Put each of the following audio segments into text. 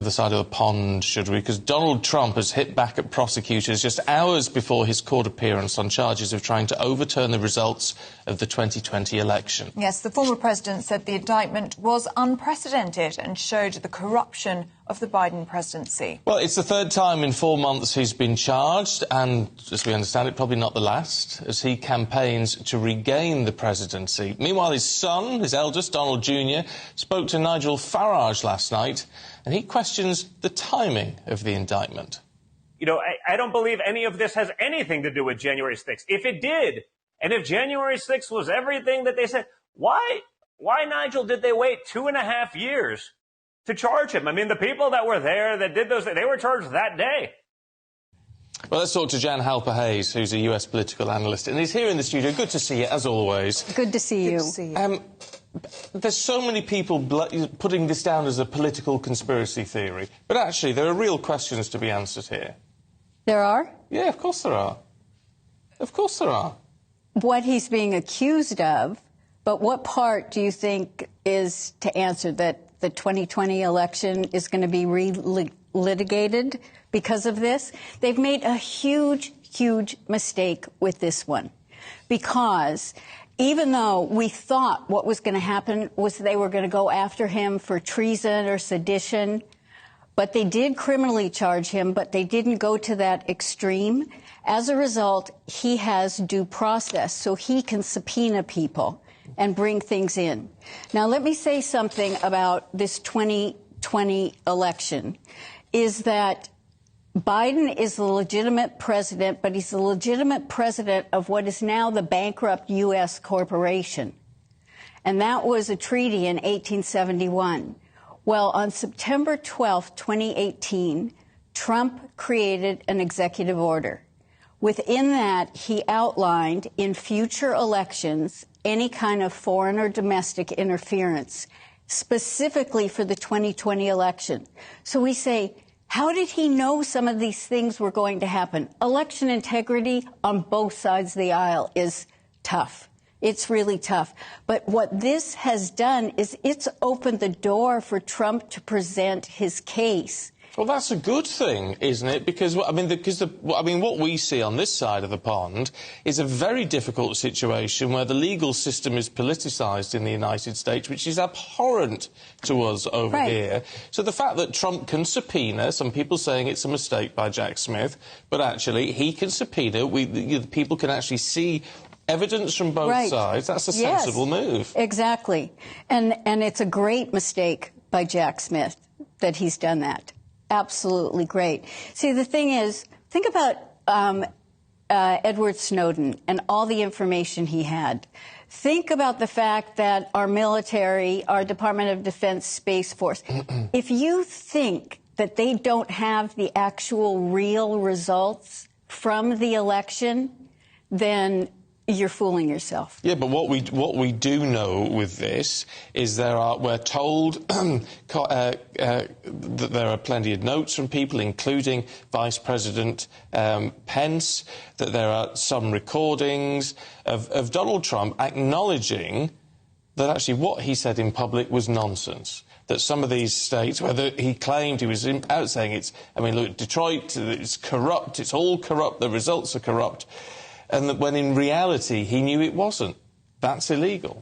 The side of the pond, should we? Because Donald Trump has hit back at prosecutors just hours before his court appearance on charges of trying to overturn the results of the 2020 election. Yes, the former president said the indictment was unprecedented and showed the corruption of the Biden presidency. Well, it's the third time in 4 months he's been charged, and as we understand it, probably not the last, as he campaigns to regain the presidency. Meanwhile, his son, his eldest, Donald Jr., spoke to Nigel Farage last night, and he questions the timing of the indictment. You know, I don't believe any of this has anything to do with January 6th. If it did, and if January 6th was everything that they said, why, Nigel, did they wait 2.5 years to charge him? I mean, the people that were there that did those, they were charged that day. Well, let's talk to Jan Halper-Hayes, who's a US political analyst, and he's here in the studio. Good to see you, as always. Good to see you. Good to see you. There's so many people putting this down as a political conspiracy theory, but actually there are real questions to be answered here. There are? Yeah, of course there are. Of course there are. What he's being accused of, but what part do you think is to answer that the 2020 election is going to be litigated because of this? They've made a huge, huge mistake with this one, because even though we thought what was going to happen was they were going to go after him for treason or sedition, but they did criminally charge him, but they didn't go to that extreme. As a result, he has due process, so he can subpoena people and bring things in. Now, let me say something about this 2020 election, is that Biden is the legitimate president, but he's the legitimate president of what is now the bankrupt U.S. corporation. And that was a treaty in 1871. Well, on September 12, 2018, Trump created an executive order. Within that, he outlined in future elections any kind of foreign or domestic interference, specifically for the 2020 election. So we say, how did he know some of these things were going to happen? Election integrity on both sides of the aisle is tough. It's really tough. But what this has done is it's opened the door for Trump to present his case. Well, that's a good thing, isn't it? Because, what we see on this side of the pond is a very difficult situation where the legal system is politicised in the United States, which is abhorrent to us over here. So the fact that Trump can subpoena, some people saying it's a mistake by Jack Smith, but actually he can subpoena, people can actually see evidence from both sides. That's a sensible move. Exactly. And it's a great mistake by Jack Smith that he's done that. Absolutely great. See, the thing is, think about Edward Snowden and all the information he had. Think about the fact that our military, our Department of Defense Space Force, if you think that they don't have the actual real results from the election, then you're fooling yourself. Yeah, but what we do know with this is we're told that there are plenty of notes from people, including Vice President Pence, that there are some recordings of Donald Trump acknowledging that actually what he said in public was nonsense. That some of these states, whether he claimed he was out saying look, Detroit, it's corrupt, it's all corrupt, the results are corrupt. And that when in reality he knew it wasn't. That's illegal.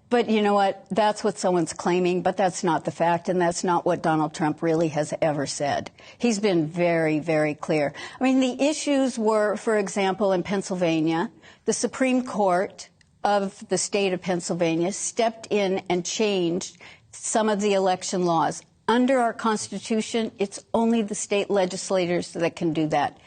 But you know what? That's what someone's claiming, but that's not the fact, and that's not what Donald Trump really has ever said. He's been very, very clear. I mean, the issues were, for example, in Pennsylvania, the Supreme Court of the state of Pennsylvania stepped in and changed some of the election laws. Under our Constitution, it's only the state legislators that can do that.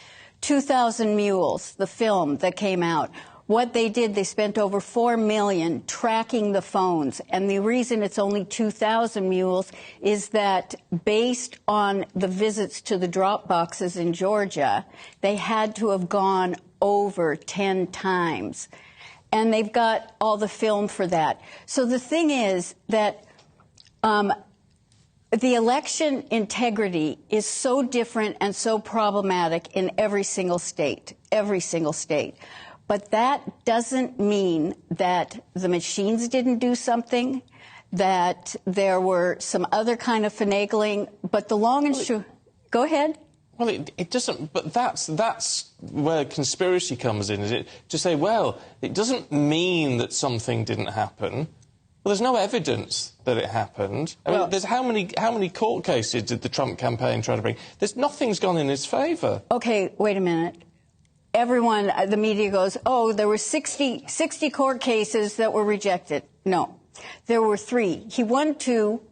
2,000 Mules, the film that came out, what they did, they spent over $4 million tracking the phones. And the reason it's only 2,000 mules is that based on the visits to the drop boxes in Georgia, they had to have gone over 10 times. And they've got all the film for that. So the thing is that the election integrity is so different and so problematic in every single state, But that doesn't mean that the machines didn't do something, that there were some other kind of finagling, but the long and short... Go ahead. Well, it doesn't, but that's where conspiracy comes in, is it? To say, well, it doesn't mean that something didn't happen. Well, there's no evidence that it happened. I mean, there's how many court cases did the Trump campaign try to bring? Nothing's gone in his favour. Okay, wait a minute. Everyone, the media goes, oh, there were 60 court cases that were rejected. No, there were 3. He won 2,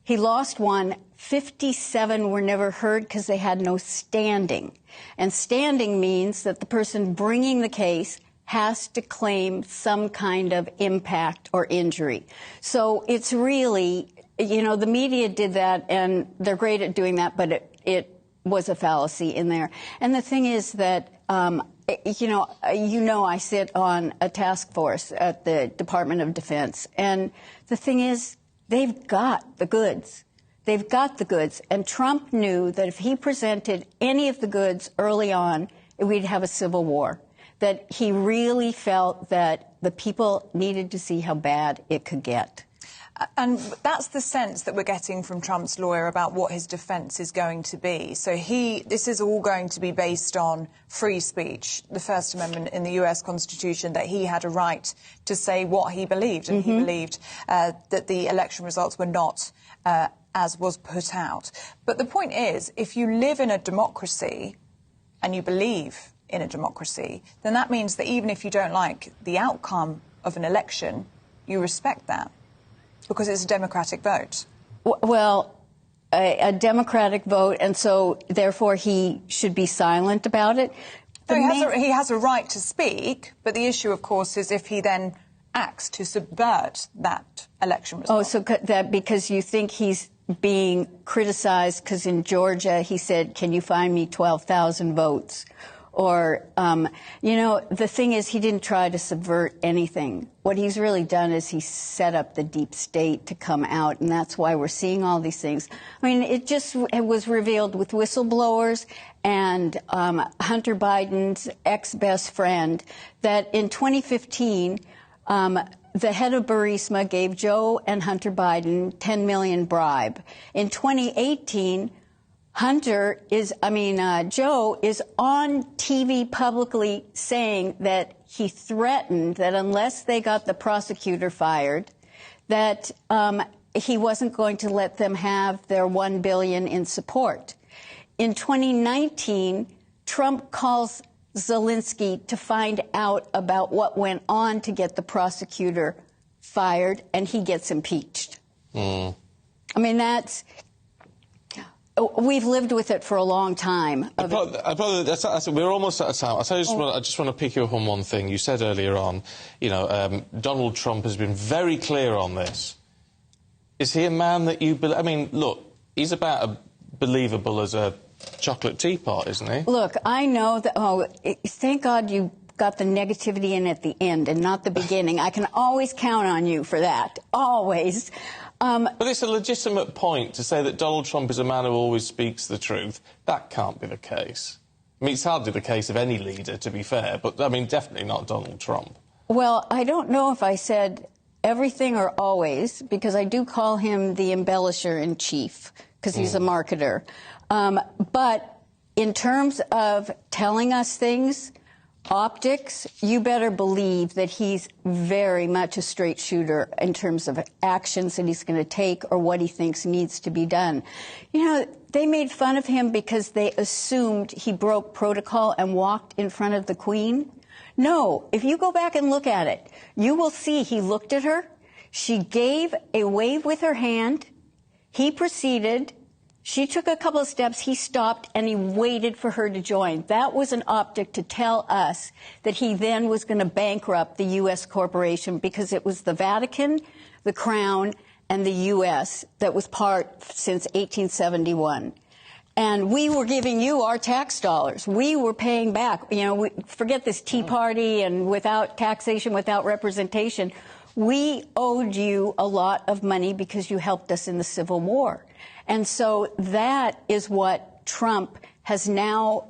he lost 1. 57 were never heard because they had no standing. And standing means that the person bringing the case has to claim some kind of impact or injury. So it's really, you know, the media did that, and they're great at doing that, but it was a fallacy in there. And the thing is that, you know, I sit on a task force at the Department of Defense, and the thing is, they've got the goods. They've got the goods, and Trump knew that if he presented any of the goods early on, we'd have a civil war, that he really felt that the people needed to see how bad it could get. And that's the sense that we're getting from Trump's lawyer about what his defence is going to be. So this is all going to be based on free speech, the First Amendment in the US Constitution, that he had a right to say what he believed, and he believed that the election results were not as was put out. But the point is, if you live in a democracy and you believe in a democracy, then that means that even if you don't like the outcome of an election, you respect that, because it's a democratic vote. Well, a democratic vote, and so therefore he should be silent about it. No, he has a right to speak, but the issue, of course, is if he then acts to subvert that election result. Oh, so that because you think he's being criticized because in Georgia he said, can you find me 12,000 votes? Or, you know, the thing is, he didn't try to subvert anything. What he's really done is he set up the deep state to come out, and that's why we're seeing all these things. I mean, it was revealed with whistleblowers and Hunter Biden's ex-best friend that in 2015, the head of Burisma gave Joe and Hunter Biden $10 million bribe. In 2018, Joe is on TV publicly saying that he threatened that unless they got the prosecutor fired, that he wasn't going to let them have their $1 billion in support. In 2019, Trump calls Zelensky to find out about what went on to get the prosecutor fired, and he gets impeached. I mean, we've lived with it for a long time. We're almost out of time. I just want to pick you up on one thing. You said earlier on, you know, Donald Trump has been very clear on this. Is he a man that you believe? I mean, look, he's about as believable as a chocolate teapot, isn't he? Look, I know that... Oh, thank God you got the negativity in at the end and not the beginning. I can always count on you for that. Always. But it's a legitimate point to say that Donald Trump is a man who always speaks the truth. That can't be the case. I mean, it's hardly the case of any leader, to be fair, but, I mean, definitely not Donald Trump. Well, I don't know if I said everything or always, because I do call him the embellisher-in-chief, because he's a marketer. But in terms of telling us things, optics, you better believe that he's very much a straight shooter in terms of actions that he's going to take or what he thinks needs to be done. You know, they made fun of him because they assumed he broke protocol and walked in front of the Queen. No, if you go back and look at it, you will see he looked at her. She gave a wave with her hand. He proceeded. She took a couple of steps, he stopped, and he waited for her to join. That was an optic to tell us that he then was going to bankrupt the U.S. corporation because it was the Vatican, the Crown, and the U.S. that was part since 1871. And we were giving you our tax dollars. We were paying back. You know, forget this Tea Party and without taxation, without representation. We owed you a lot of money because you helped us in the Civil War. And so that is what Trump has now,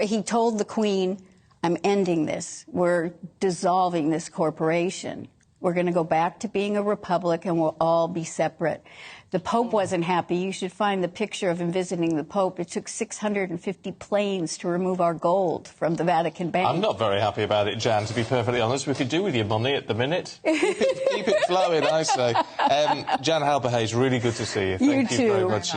he told the Queen, I'm ending this. We're dissolving this corporation. We're going to go back to being a republic, and we'll all be separate. The Pope wasn't happy. You should find the picture of him visiting the Pope. It took 650 planes to remove our gold from the Vatican Bank. I'm not very happy about it, Jan, to be perfectly honest. We could do with your money at the minute. Keep it flowing, I say. Jan Halper-Hayes, really good to see you. Thank you very much.